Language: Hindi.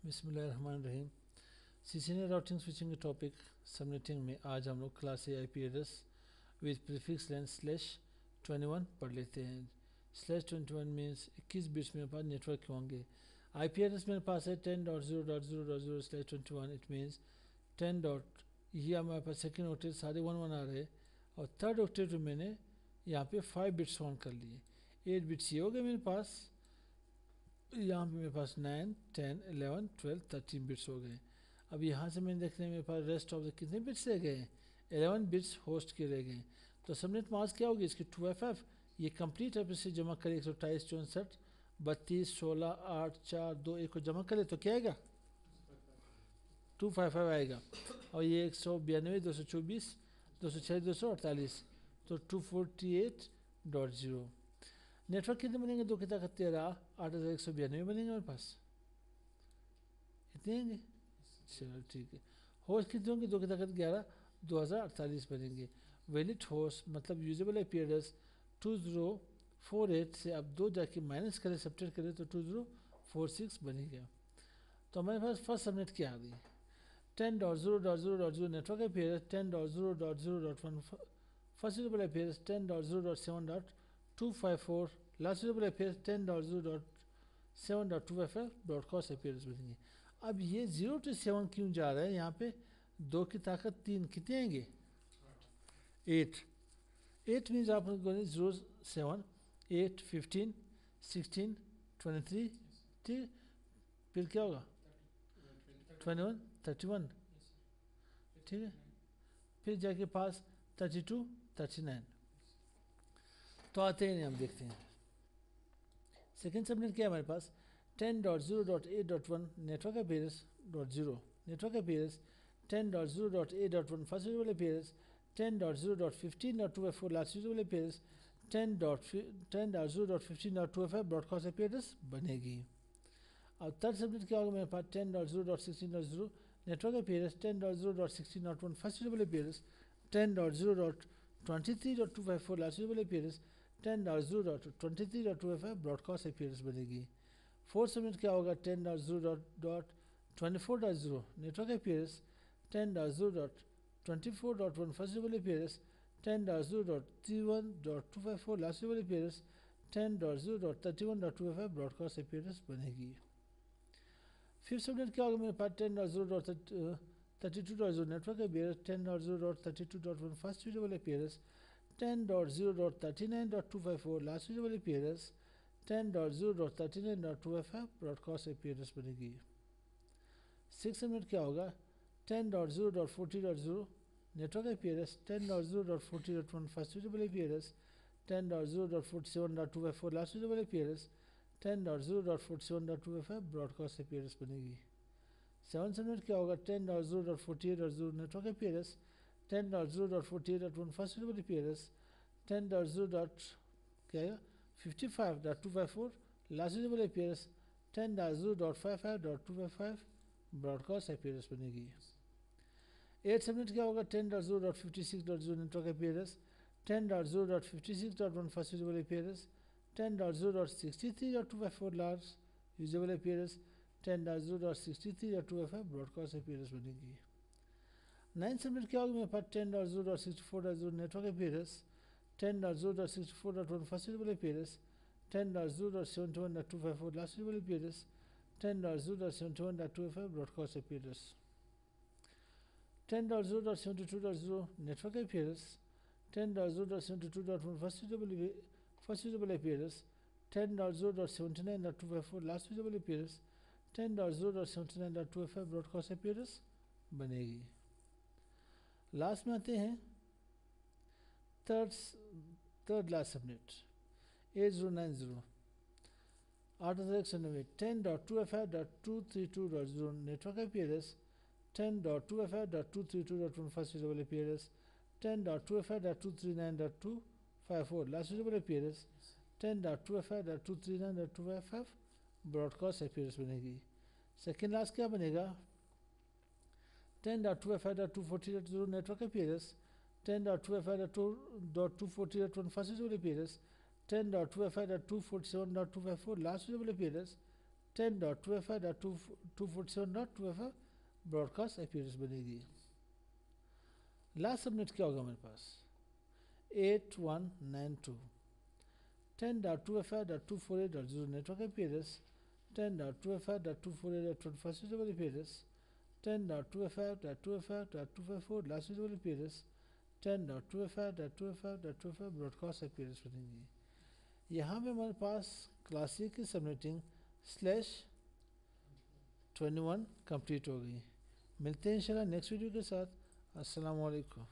बिस्मिल्लाहिर्रहमानिर्रहीम। CCNA राउटिंग स्विचिंग के टॉपिक सबनेटिंग में आज हम लोग class A IP address with prefix length /21 पढ़ लेते हैं। /21 मीन्स 21 बिट्स मेरे पास नेटवर्क के होंगे। IP एड्रेस मेरे पास है 10.0.0.0/21। इट मीन्स 10 डॉट, ये हमारे पास सेकेंड ऑक्टेव सारे 1 1 आ रहे और थर्ड ऑक्टेव में मैंने यहाँ पे 5 बिट्स ऑन कर लिए। 8 बिट्स ये हो गए मेरे पास, यहाँ पे मेरे पास 9 10 11 12 13 बिट्स हो गए। अब यहाँ से मैंने देख रहे हैं मेरे पास रेस्ट ऑफ द कितने बिट्स रह गए हैं, 11 बिट्स होस्ट के रह गए। तो सबनेट मास्क क्या होगी इसकी 2FF, ये कंप्लीट है, से जमा करें 128 64 32 16 8 4 2 1 को जमा करें तो क्या आएगा 255 आएगा। और ये 192 224 206 248 तो 248.0। नेटवर्क कितने बनेंगे, 2 की ताकत 13 8192 बनेंगे मेरे पास, इतने आएंगे। चलो ठीक है। होस्ट कितने होंगे, 2 की ताकत 11 2048 बनेंगे। वैलिड होस्ट मतलब यूजेबल IP एड्रेस 2048 से अब 2 जाके माइनस करें, सब्ट्रैक्ट करें तो 2046 बनेगा। तो हमारे पास फर्स्ट सबनेट क्या आ गई 10.0.0.0 network IP address 10.0.0.1 first usable IP address 10.0.7.254 last usable IP address 10.0.7.255.cos IP address बनेंगे। अब ये 0 to 7 क्यों जा रहा है, यहाँ पे 2 की ताकत 3 कितने आएंगे 8 मीन्स आप 0 7 8 15 16 23 ठीक, फिर क्या होगा 21 31 ठीक है, फिर जाके पास 32 39। तो आते हैं हम देखते हैं सेकेंड सबनेट क्या है हमारे पास 10.0.8.1 network IP address .0 network IP address 10.0.8.1 first usable IP address 10.0.15.254 last usable IP address 10.0.15.255 IP address बनेगी। अब थर्ड सबनेट क्या होगा मेरे पास 10.0.16.0 network IP address 10.0.16.1 first usable IP address 10.0.23.254 last usable IP address 10.0.23.255 IP address बनेगी। फोर्थ सबनेट क्या होगा 10.0.24.0 network IP address 10.0.24.1 first usable IP address 10.0.31.254 last usable IP address 10.0.31.255 IP address बनेगी। फिफ्थ सबनेट क्या होगा मेरे पास 10.0.32.0 network IP address 10.0.32.1 first usable IP address 10.0.39.254 last usable IP address 10.0.39.255 IP address बनेगी। सिक्स सबनेट क्या होगा 10.0.40.0 network IP address 10.0.40.1 first usable IP address 10.0.47.254 last usable IP address 10.0.47.255 IP address बनेगी। सेवन सबनेट क्या होगा 10.0.48.0 network IP address 10.0.48.1 first usable IP address 10.0.55.254 last usable IP address 10.0.55.255 IP address बनेगी। एट सबनेट क्या होगा 10.0.56.0 network IP address 10.0.56.1 first usable IP address 10.0.63.254 last usable IP address 10.0.63.255 IP address बनेगी। नाइन सबनेट क्या होगा मेरे पास 10.0.64.0 network IP address 10.0.64.1 first usable IP address 10.0.71.254 last usable IP address 10.0.71.255 IP address. 10.0.72.0 network IP address 10.0.72.1 first usable IP address 10.0.79.254 last usable IP address 10.0.79.255 IP address बनेगी। लास्ट में आते हैं third last subnet 8090 10.255.232.0 network IP address 10.255.232.1 first usable IP address 10.255.239.254 last usable IP address 10.255.239.255 IP address बनेगी। सेकेंड लास्ट क्या बनेगा 10.255.240.0 network IP address 10.255.240.1 first usable IP address 10.255.247.254 last usable IP address 10.2fi.247.2f broadcast IP address बनेगी। लास्ट सबनेट क्या होगा हमारे पास 8192 10.2fi.248.0 network IP address 10.2fi.248.25 suitable IP address 10.2fi.2fi.254 last suitable IP address 10.2fi.2fi.255 broadcast IP address बनेंगी। यहाँ पे हमारे पास क्लासिक की सबनेटिंग /21 कंप्लीट हो गई। मिलते हैं इंशाल्लाह नेक्स्ट वीडियो के साथ। अस्सलाम वालेकुम।